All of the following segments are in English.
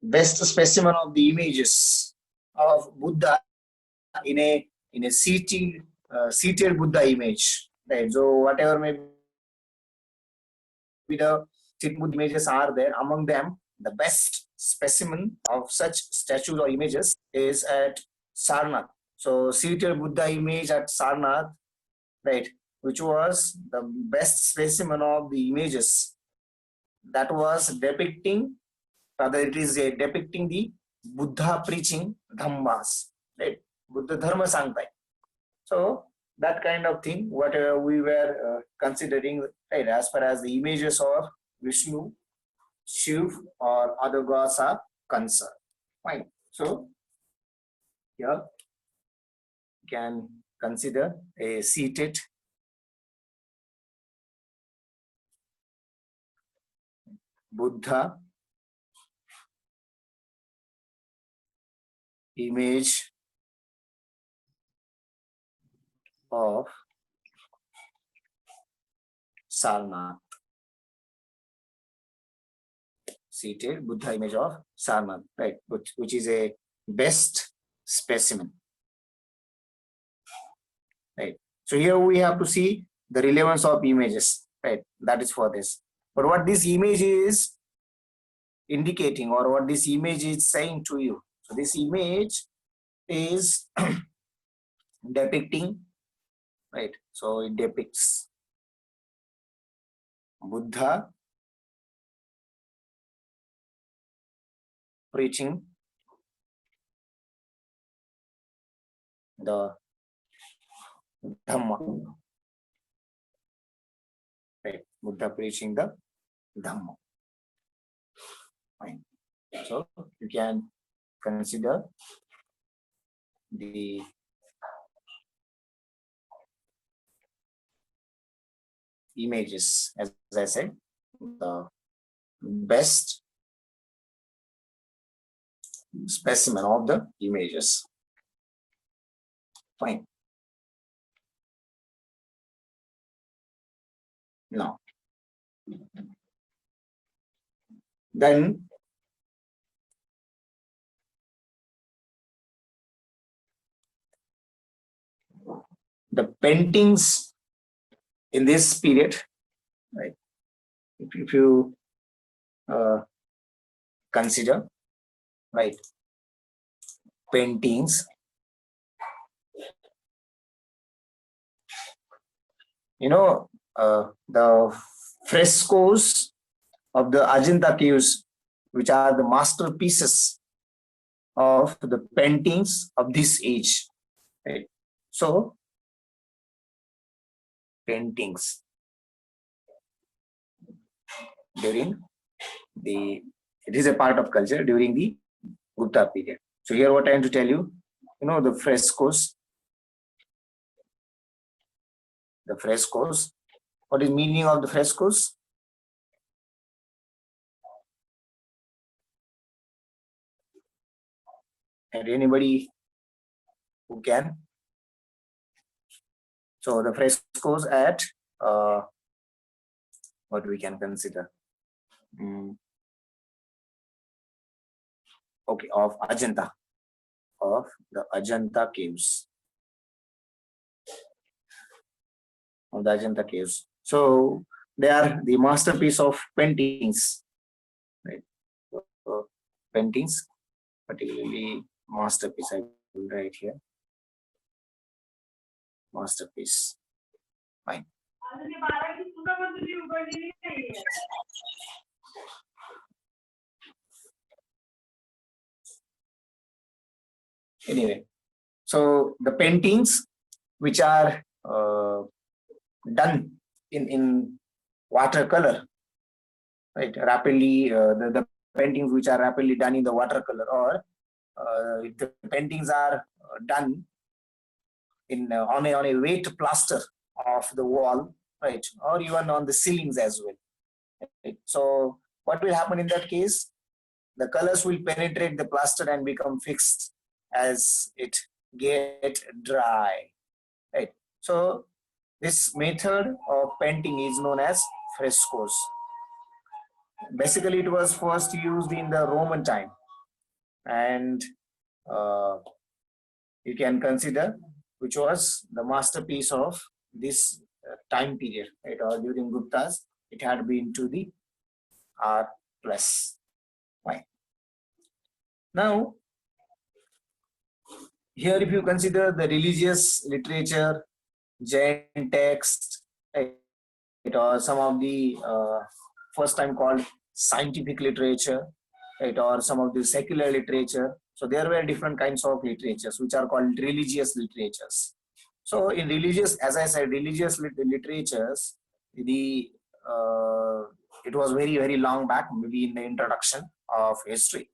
best specimen of the images of Buddha in a seated Buddha image, right? So whatever may be the seated Buddha images are there, among them the best specimen of such statues or images is at Sarnath. So seated Buddha image at Sarnath, right, which was the best specimen of the images that was depicting, rather it is depicting the Buddha preaching Dhammas, right? Buddha Dharma Sangtai. So that kind of thing, what we were considering, right, as far as the images of Vishnu, Shiv or other gods are concerned. Fine. So here you can consider a seated Buddha image of Sarnath. Seated Buddha image of Sarnath, right, which is a best specimen, right? So here we have to see the relevance of images, right? That is for this. But what this image is indicating, or what this image is saying to you, so this image is depicting, right? So it depicts Buddha preaching the Dhamma, right? Buddha preaching the Dhamma. Fine. So you can consider the images, as I said, the best specimen of the images. Fine. Now, then the paintings in this period, right? If you consider, right, paintings, you know, the frescoes of the Ajanta caves, which are the masterpieces of the paintings of this age, right? So paintings during the, it is a part of culture during the Gupta period. So here what I am to tell you, you know, the frescoes, what is meaning of the frescoes? And anybody who can? So the frescoes at what we can consider, okay, of Ajanta, of the Ajanta caves, of the Ajanta caves. So they are the masterpiece of paintings, right? So, paintings, particularly masterpiece, I will write here, masterpiece. Fine. Anyway, so the paintings which are done in watercolor, right? Rapidly, the paintings which are rapidly done in the watercolor, or if the paintings are done in on a weight plaster of the wall, right, or even on the ceilings as well. Right? So what will happen in that case? The colors will penetrate the plaster and become fixed as it get dry, right? So this method of painting is known as frescoes. Basically, it was first used in the Roman time, and you can consider which was the masterpiece of this time period, right? Or during Gupta's, it had been to the R plus. Fine. Now, here if you consider the religious literature, Jain text, right, or some of the first time called scientific literature, right, or some of the secular literature. So there were different kinds of literatures which are called religious literatures. So in religious, as I said, religious literatures, the it was very long back, maybe in the introduction of history.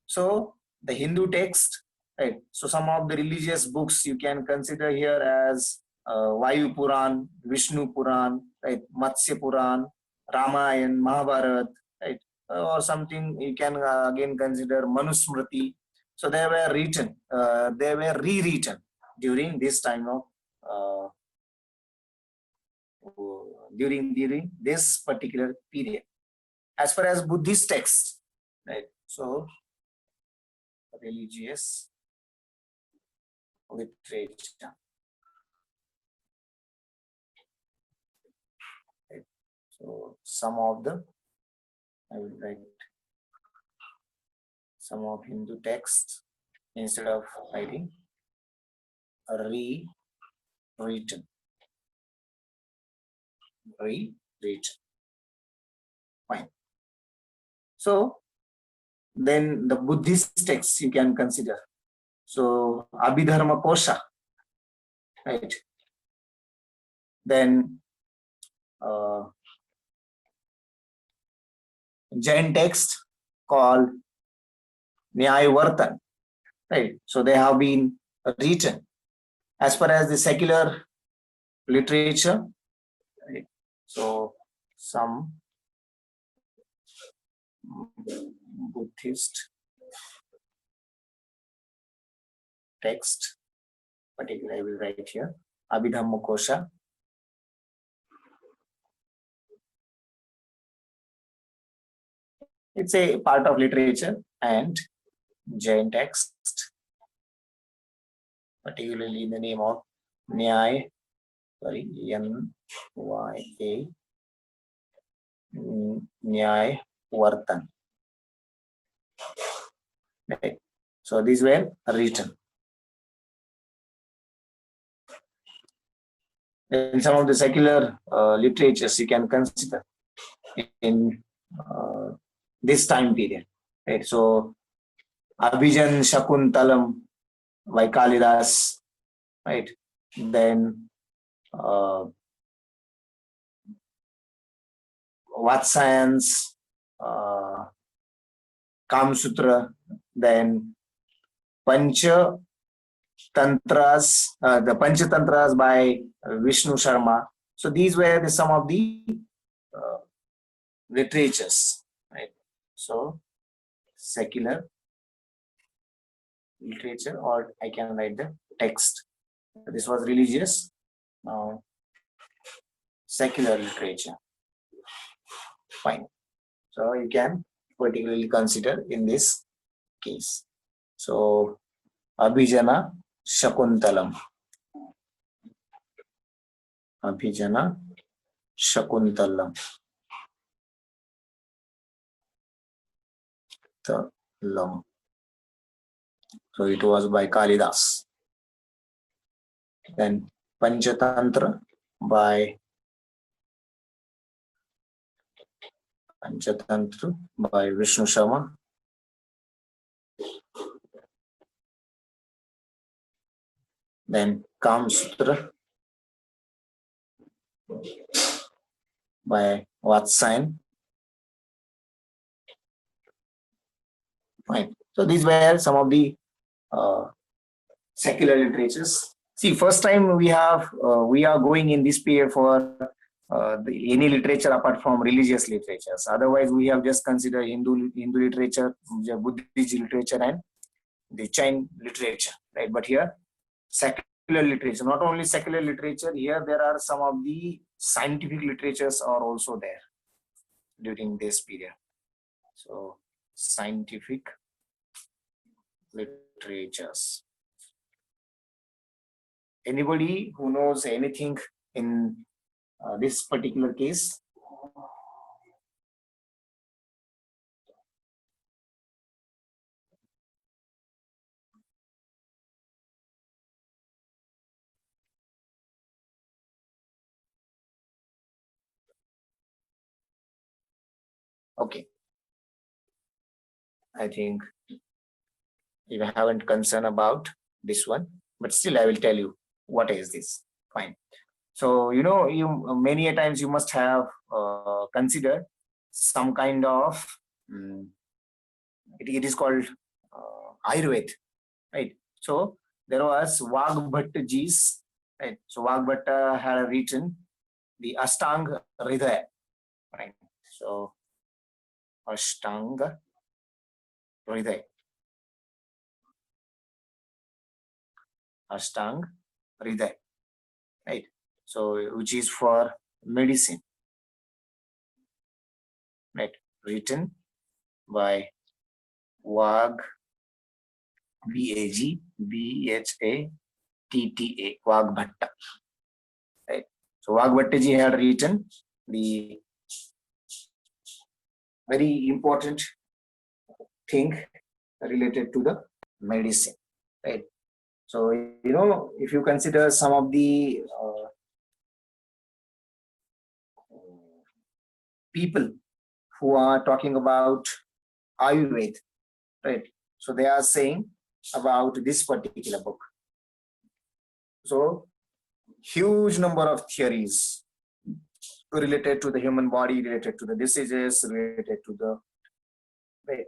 So the Hindu text, right? So some of the religious books you can consider here as Vayu Puran, Vishnu Puran, right? Matsya Puran, Ramayan, Mahabharat, right? Or something you can again consider Manusmriti. So they were rewritten during this time of uh, during this particular period. As far as Buddhist texts, right? So religious literature. Right. So some of the, I will write some of Hindu texts instead of writing rewritten. Fine. So then the Buddhist texts you can consider. So Abhidharma Kosha, right? Then Jain text called Nyaya, right? So they have been written. As far as the secular literature, right? So some Buddhist text, particularly I will write here, Abhidhamma Kosha. It's a part of literature, and Jain text, particularly in the name of Nyaya, N-Y-A, Nyaya. Right. So these were written. In some of the secular literatures you can consider in this time period. Right. So Abhijan Shakuntalam by Kalidas, right? Then Vatsayans, Kamsutra, then Pancha Tantras, the Panchatantras by Vishnu Sharma. So these were some of the literatures, right? So secular literature, or I can write the text. This was religious. Now secular literature. Fine. So you can particularly consider in this case. So Abhijana Shakuntalam. Abhijana Shakuntalam. Talam. So it was by Kalidas. Then Panchatantra by Vishnu Sharma. Then Kamsutra by Vatsayan. Fine. So these were some of the secular literatures. See, first time we are going in this period for any literature apart from religious literatures. Otherwise, we have just considered Hindu literature, Buddhist literature, and the Jain literature, right? But here, secular literature, not only secular literature, here there are some of the scientific literatures are also there during this period. So scientific literatures. Anybody who knows anything in this particular case? Okay, I think you haven't concerned about this one, but still I will tell you what is this. Fine. So you many a times you must have considered some kind of it is called Ayurveda, right? So there was Vagbhatta Ji's, right? So Vagbhatta had written the Ashtanga Hridaya, right? So Ashtanga Hridaya, Ashtanga Hridaya, right? So which is for medicine, right? Written by Vag Vagbhatta, Vagbhatta, right? So Vagbhatta ji had written the very important thing related to the medicine, right? So if you consider some of the people who are talking about Ayurveda, right? So they are saying about this particular book. So huge number of theories related to the human body, related to the diseases, related to the right,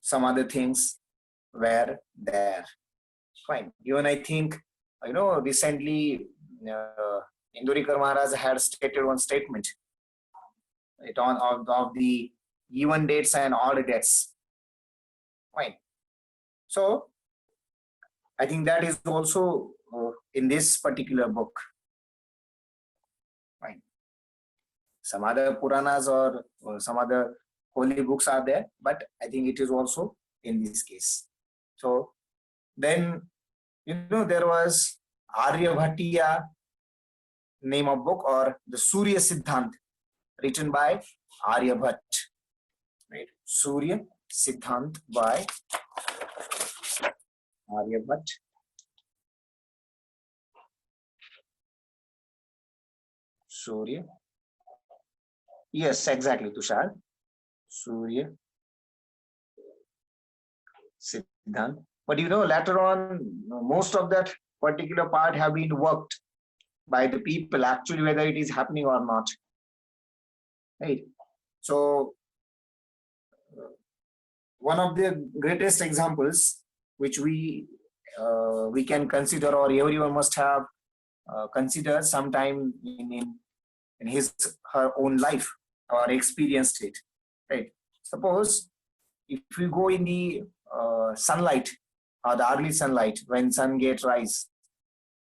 some other things were there. Fine. Even I think, recently Indurikar Maharaj had stated one statement right, of the even dates and odd dates. Fine. So I think that is also in this particular book. Fine. Some other Puranas or some other holy books are there, but I think it is also in this case. So then, there was Aryabhatiya name of book, or the Surya Siddhant, written by Aryabhat, right? Surya Siddhant by Aryabhat. Surya. Yes, exactly, Tushar. Surya Siddhant. But later on, most of that particular part have been worked by the people, actually, whether it is happening or not. Right. So one of the greatest examples which we can consider, or everyone must have considered sometime in his her own life or experienced it, right? Suppose if you go in the sunlight, or the early sunlight when sun gets rise,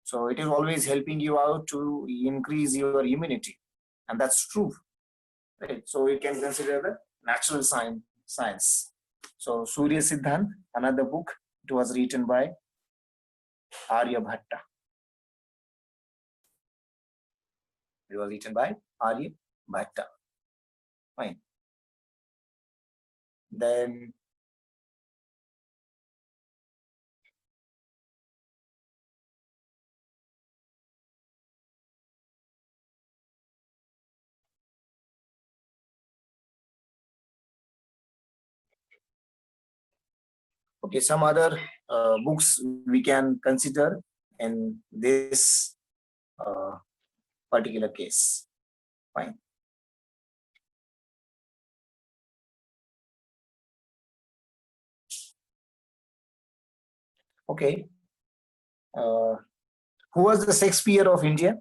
so it is always helping you out to increase your immunity, and that's true, right? So you can consider the natural science. So Surya Siddhant, another book, it was written by Aryabhatta. It was written by Aryabhatta. Fine. Then okay, some other books we can consider in this particular case. Fine. Okay. Who was the Shakespeare of India?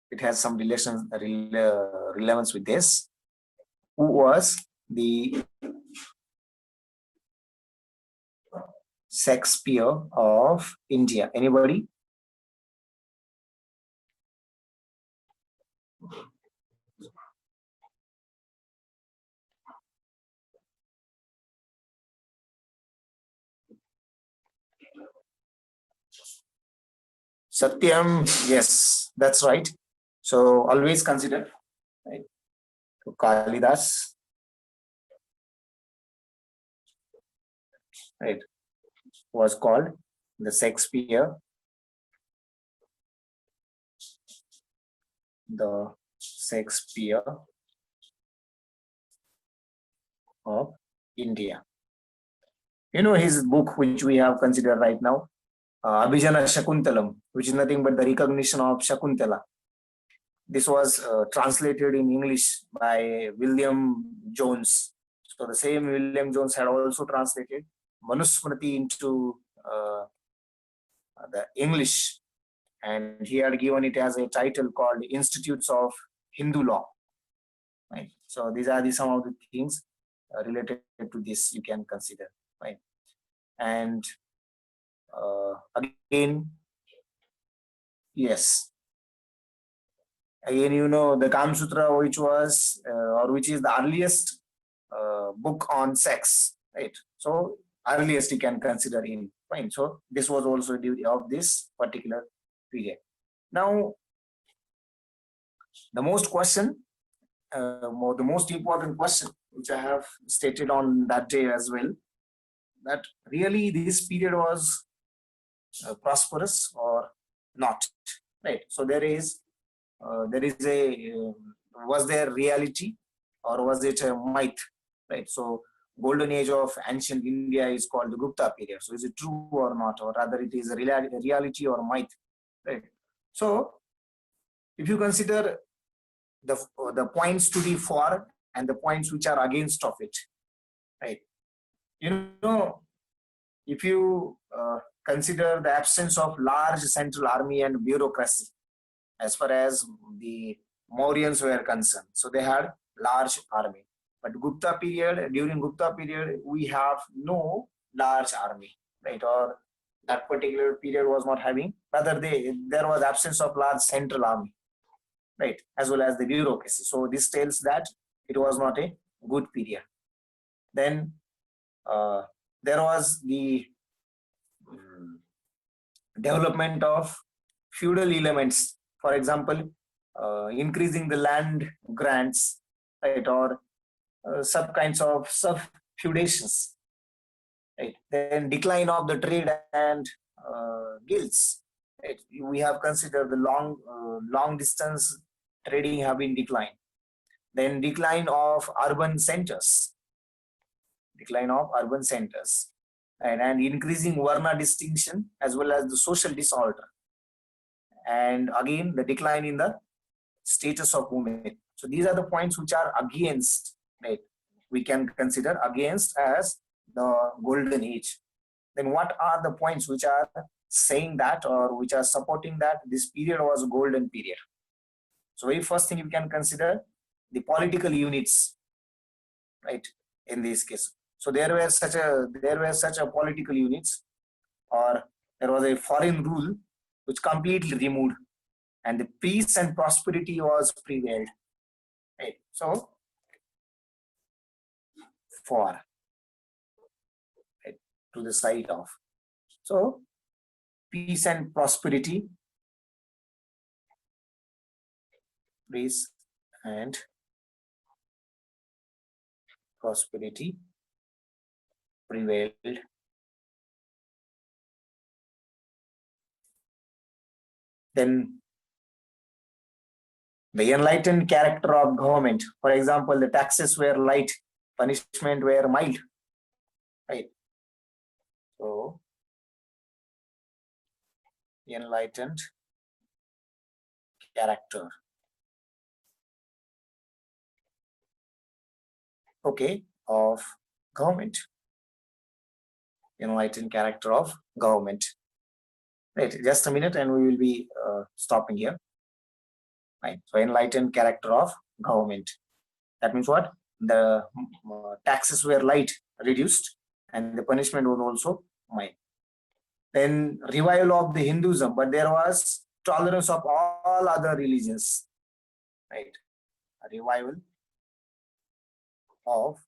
It has some relevance with this. Who was the Shakespeare of India? Anybody? Satyam, yes, that's right. So always consider, right? So Kalidas, right, was called the Shakespeare, the Shakespeare of India. You know his book, which we have considered right now, Abhijana Shakuntalam, which is nothing but the recognition of Shakuntala. This was translated in English by William Jones. So the same William Jones had also translated Manusmriti into the English, and he had given it as a title called Institutes of Hindu Law. Right. So these are some of the things related to this you can consider. Right. And again, yes, again, you know, the Kam Sutra, which was or which is the earliest book on sex, right? So earliest you can consider in, fine. So this was also due of this particular period. Now, the the most important question, which I have stated on that day as well, that really this period was prosperous or not, right? So there is a was there reality or was it a myth, right? So golden age of ancient India is called the Gupta period. So is it true or not, or rather it is a reality or myth, right? So if you consider the points to be for and the points which are against of it, right? You know, if you consider the absence of large central army and bureaucracy, as far as the Mauryans were concerned. So they had large army. But during Gupta period, we have no large army, right? Or that particular period was not having, rather there was absence of large central army, right? As well as the bureaucracy. So this tells that it was not a good period. Then uh, there was the development of feudal elements, for example, increasing the land grants, right, or sub kinds of sub feudations, right. Then decline of the trade and guilds, right. We have considered the long distance trading have been declined. Then decline of urban centers, and increasing Varna distinction as well as the social disorder, and again the decline in the status of women. So these are the points which are against, right? We can consider against as the golden age. Then what are the points which are saying that or which are supporting that this period was a golden period? So very first thing you can consider the political units, right? In this case, so there were such a political units, or there was a foreign rule which completely removed, and the peace and prosperity was prevailed. Right. So for, right, to the side of, so peace and prosperity, peace and prosperity prevailed. Then the enlightened character of government, for example, the taxes were light, punishment were mild, right? So enlightened character, okay, of government, enlightened character of government, right? Just a minute and we will be stopping here, right? So enlightened character of government, that means what? The taxes were light, reduced, and the punishment was also mild. Then revival of the Hinduism, but there was tolerance of all other religions, right? A revival of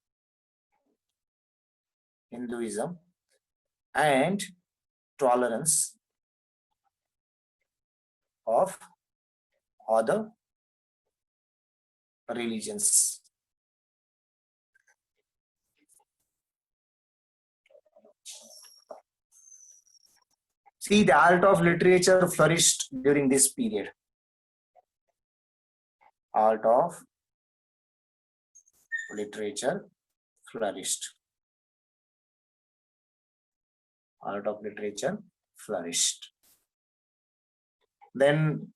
Hinduism and tolerance of other religions. See, the art of literature flourished during this period. Art of literature flourished. Art of literature flourished. Then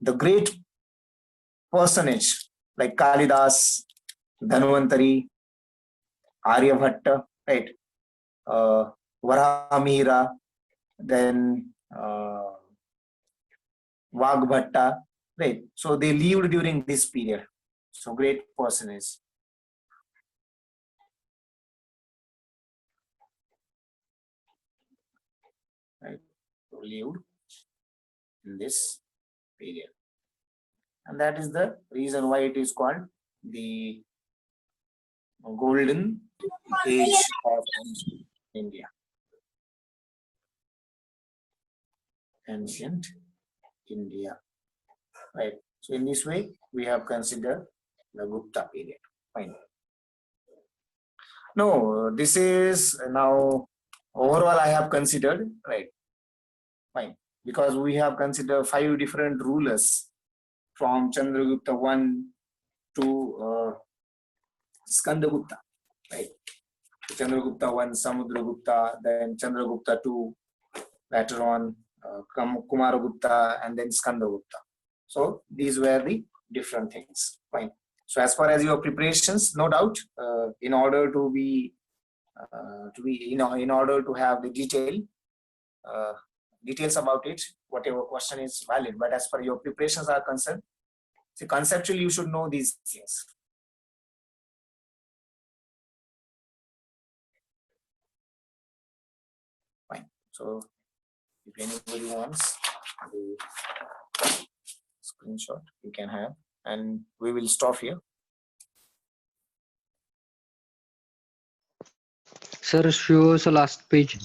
the great personage like Kalidas, Dhanvantari, Aryabhatta, right? Varahamihira, then Vagbhatta, right? So they lived during this period. So great personage. Right? So lived in this period. And that is the reason why it is called the golden age of India. Ancient India. Right. So in this way, we have considered the Gupta period. Fine. No, this is now overall I have considered, right? Fine. Because we have considered 5 different rulers from Chandragupta 1 to Skandagupta, right? Chandragupta 1, Samudragupta, then Chandragupta 2, later on Kumaragupta, and then Skandagupta. So these were the different things. Fine. So as far as your preparations, no doubt, in order to be, in order to have the details about it, whatever question is valid. But as far your preparations are concerned, see, conceptually you should know these things. Fine. So if anybody wants the screenshot, you can have, and we will stop here. Sir, show us the last page.